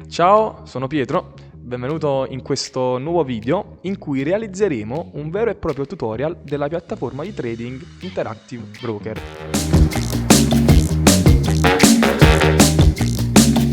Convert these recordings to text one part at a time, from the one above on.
Ciao, sono Pietro, benvenuto in questo nuovo video in cui realizzeremo un vero e proprio tutorial della piattaforma di trading Interactive Broker.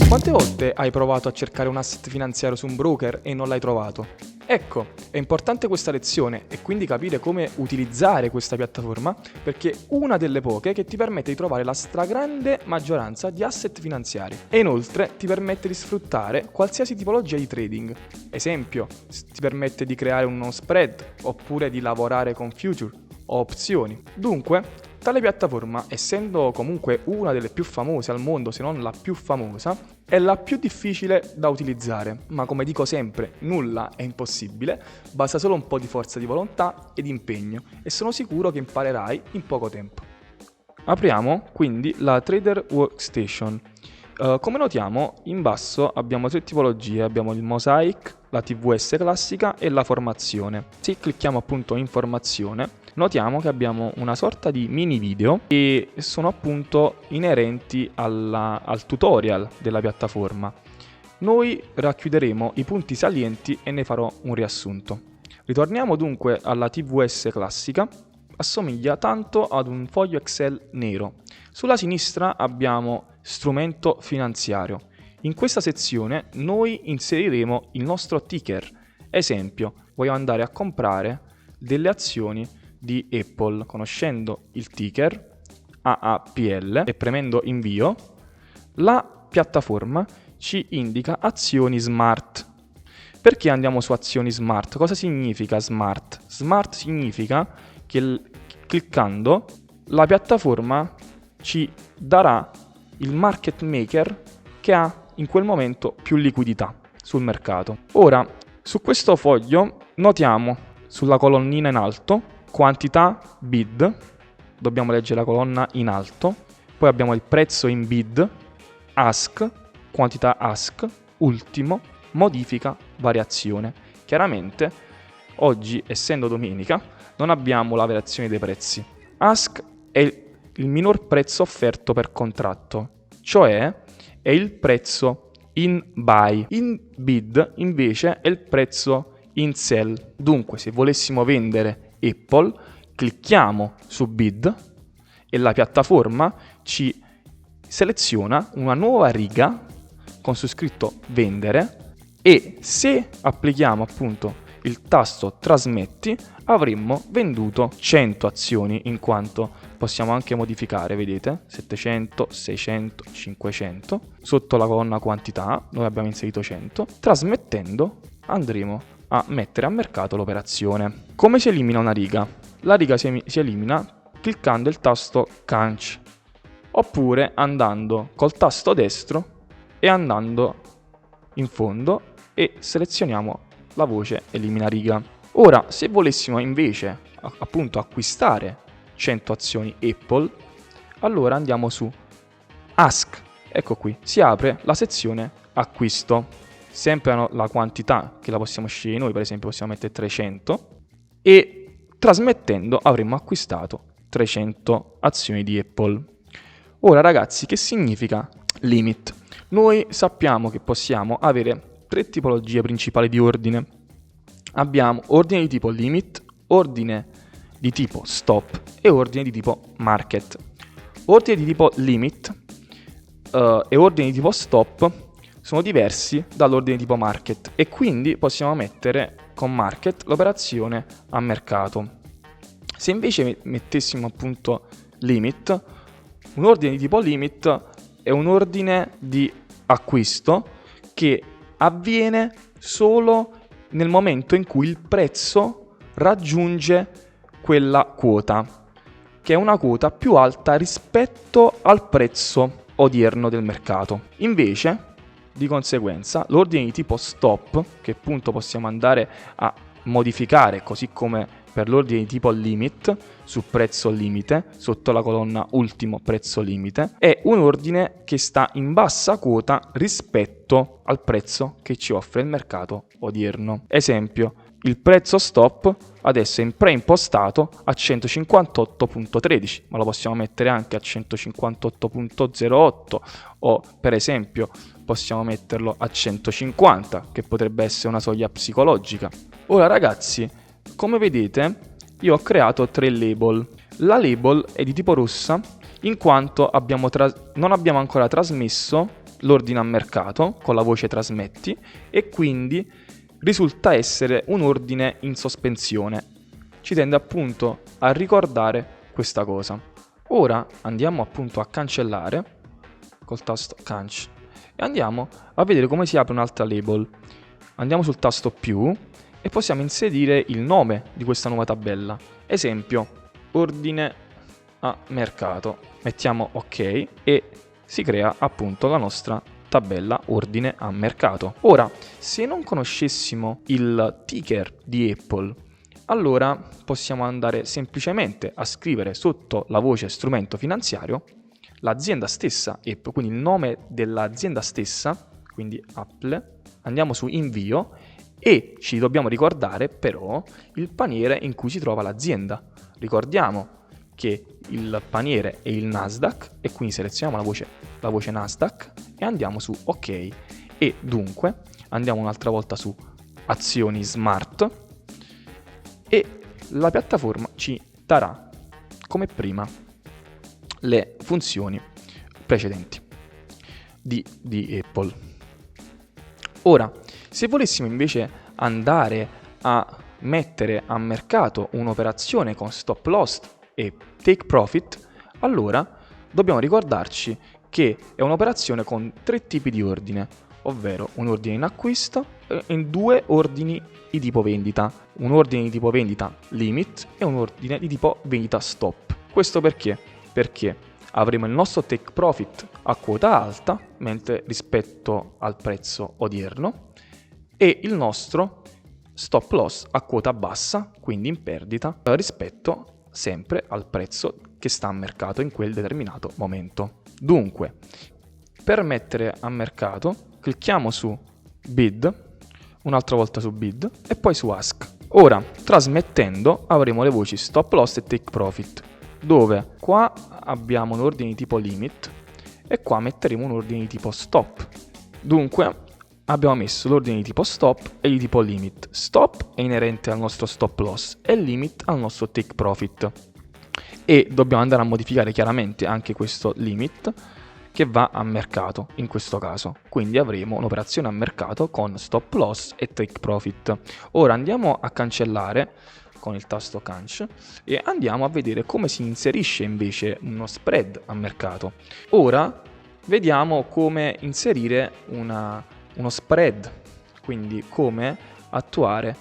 Quante volte hai provato a cercare un asset finanziario su un broker e non l'hai trovato? Ecco, è importante questa lezione e quindi capire come utilizzare questa piattaforma perché è una delle poche che ti permette di trovare la stragrande maggioranza di asset finanziari e inoltre ti permette di sfruttare qualsiasi tipologia di trading. Esempio, ti permette di creare uno spread oppure di lavorare con future o opzioni. Dunque, tale piattaforma, essendo comunque una delle più famose al mondo, se non la più famosa, è la più difficile da utilizzare, ma come dico sempre, nulla è impossibile, basta solo un po' di forza di volontà ed impegno e sono sicuro che imparerai in poco tempo. Apriamo quindi la Trader Workstation. Come notiamo, in basso abbiamo tre tipologie, abbiamo il Mosaic, la TVS classica e la formazione. Se clicchiamo appunto in formazione, notiamo che abbiamo una sorta di mini video che sono appunto inerenti al tutorial della piattaforma. Noi racchiuderemo i punti salienti e ne farò un riassunto. Ritorniamo dunque alla TVS classica. Assomiglia tanto ad un foglio Excel nero. Sulla sinistra abbiamo strumento finanziario. In questa sezione noi inseriremo il nostro ticker. Esempio, voglio andare a comprare delle azioni di Apple. Conoscendo il ticker AAPL e premendo invio, la piattaforma ci indica azioni smart. Perché andiamo su azioni smart? Cosa significa smart? Smart significa che cliccando la piattaforma ci darà il market maker che ha in quel momento più liquidità sul mercato. Ora, su questo foglio notiamo sulla colonnina in alto quantità bid, dobbiamo leggere la colonna in alto, poi abbiamo il prezzo in bid, ask, quantità ask, ultimo, modifica, variazione. Chiaramente oggi, essendo domenica, non abbiamo la variazione dei prezzi. Ask è il minor prezzo offerto per contratto, cioè è il prezzo in buy. In bid invece è il prezzo in sell. Dunque, se volessimo vendere Apple, clicchiamo su bid e la piattaforma ci seleziona una nuova riga con su scritto vendere e se applichiamo appunto il tasto trasmetti avremmo venduto 100 azioni, in quanto possiamo anche modificare, vedete, 700, 600, 500. Sotto la colonna quantità noi abbiamo inserito 100. Trasmettendo andremo a mettere a mercato l'operazione. Come si elimina una riga? La riga si elimina cliccando il tasto Canc oppure andando col tasto destro e andando in fondo e selezioniamo la voce elimina riga. Ora, se volessimo invece appunto acquistare 100 azioni Apple, allora andiamo su Ask. Ecco qui, si apre la sezione acquisto. Sempre la quantità che la possiamo scegliere noi, per esempio possiamo mettere 300 e trasmettendo avremo acquistato 300 azioni di Apple. Ora ragazzi, che significa limit? Noi sappiamo che possiamo avere tre tipologie principali di ordine. Abbiamo ordine di tipo limit, ordine di tipo stop e ordine di tipo market. Ordine di tipo limit e ordine di tipo stop sono diversi dall'ordine di tipo market e quindi possiamo mettere con market l'operazione a mercato. Se invece mettessimo appunto limit, un ordine di tipo limit è un ordine di acquisto che avviene solo nel momento in cui il prezzo raggiunge quella quota, che è una quota più alta rispetto al prezzo odierno del mercato. Invece, di conseguenza, l'ordine di tipo stop, che appunto possiamo andare a modificare, così come per l'ordine di tipo limit, su prezzo limite, sotto la colonna ultimo prezzo limite, è un ordine che sta in bassa quota rispetto al prezzo che ci offre il mercato odierno. Esempio, il prezzo stop adesso è preimpostato a 158.13, ma lo possiamo mettere anche a 158.08 o per esempio possiamo metterlo a 150, che potrebbe essere una soglia psicologica. Ora ragazzi, come vedete io ho creato 3 label. La label è di tipo rossa in quanto non abbiamo ancora trasmesso l'ordine a mercato con la voce trasmetti e quindi risulta essere un ordine in sospensione. Ci tende appunto a ricordare questa cosa. Ora andiamo appunto a cancellare col tasto canc e andiamo a vedere come si apre un'altra label. Andiamo sul tasto più e possiamo inserire il nome di questa nuova tabella. Esempio, ordine a mercato. Mettiamo ok e si crea appunto la nostra tabella ordine a mercato. Ora, se non conoscessimo il ticker di Apple, allora possiamo andare semplicemente a scrivere sotto la voce strumento finanziario l'azienda stessa Apple, quindi il nome dell'azienda stessa, quindi Apple. Andiamo su invio e ci dobbiamo ricordare però il paniere in cui si trova l'azienda. Ricordiamo che il paniere è il Nasdaq e quindi selezioniamo la voce Nasdaq e andiamo su ok e dunque andiamo un'altra volta su azioni smart e la piattaforma ci darà come prima le funzioni precedenti di Apple. Ora, se volessimo invece andare a mettere a mercato un'operazione con stop loss e take profit, allora dobbiamo ricordarci che è un'operazione con 3 tipi di ordine, ovvero un ordine in acquisto e 2 ordini di tipo vendita, un ordine di tipo vendita limit e un ordine di tipo vendita stop. Questo perché? Perché avremo il nostro take profit a quota alta, mentre rispetto al prezzo odierno, e il nostro stop loss a quota bassa, quindi in perdita, rispetto sempre al prezzo che sta a mercato in quel determinato momento. Dunque, per mettere a mercato, clicchiamo su bid, un'altra volta su bid e poi su ask. Ora, trasmettendo, avremo le voci stop loss e take profit, dove qua abbiamo un ordine di tipo limit e qua metteremo un ordine di tipo stop. Dunque, abbiamo messo l'ordine di tipo stop e di tipo limit. Stop è inerente al nostro stop loss e limit al nostro take profit. E dobbiamo andare a modificare chiaramente anche questo limit che va a mercato in questo caso. Quindi avremo un'operazione a mercato con stop loss e take profit. Ora andiamo a cancellare con il tasto canc e andiamo a vedere come si inserisce invece uno spread a mercato. Ora vediamo come inserire uno spread, quindi come attuare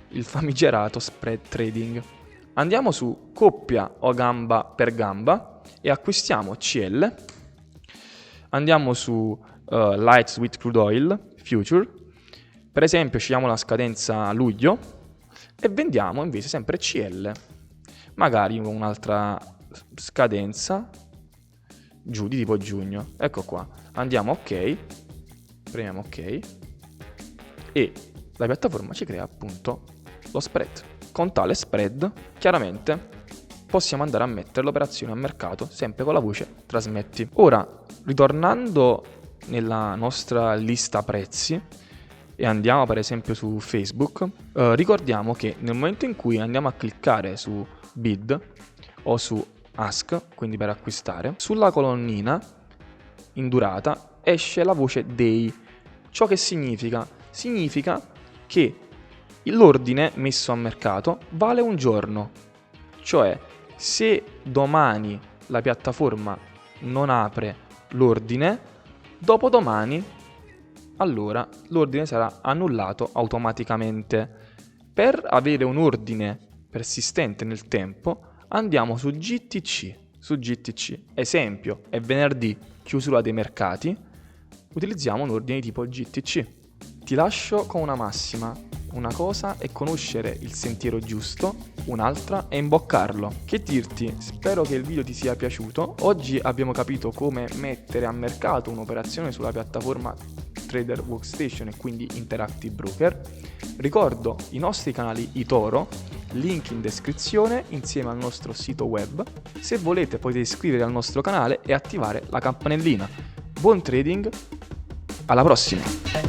il famigerato spread trading. Andiamo su coppia o gamba per gamba e acquistiamo CL. Andiamo su Light Sweet Crude Oil Future. Per esempio scegliamo la scadenza luglio e vendiamo invece sempre CL, magari con un'altra scadenza giù di tipo giugno. Ecco qua. Andiamo ok, premiamo ok e la piattaforma ci crea appunto lo spread. Con tale spread chiaramente possiamo andare a mettere l'operazione a mercato sempre con la voce trasmetti. Ora, ritornando nella nostra lista prezzi e andiamo per esempio su Facebook, ricordiamo che nel momento in cui andiamo a cliccare su bid o su ask, quindi per acquistare, sulla colonnina in durata esce la voce day. Ciò che significa? Significa che l'ordine messo a mercato vale un giorno, cioè se domani la piattaforma non apre l'ordine, dopodomani allora l'ordine sarà annullato automaticamente. Per avere un ordine persistente nel tempo andiamo su GTC. Esempio, è venerdì, chiusura dei mercati, utilizziamo un ordine di tipo GTC. Ti lascio con una massima: una cosa è conoscere il sentiero giusto, un'altra è imboccarlo. Che dirti? Spero che il video ti sia piaciuto. Oggi abbiamo capito come mettere a mercato un'operazione sulla piattaforma Trader Workstation e quindi Interactive Broker. Ricordo i nostri canali eToro, link in descrizione insieme al nostro sito web. Se volete potete iscrivervi al nostro canale e attivare la campanellina. Buon trading, alla prossima!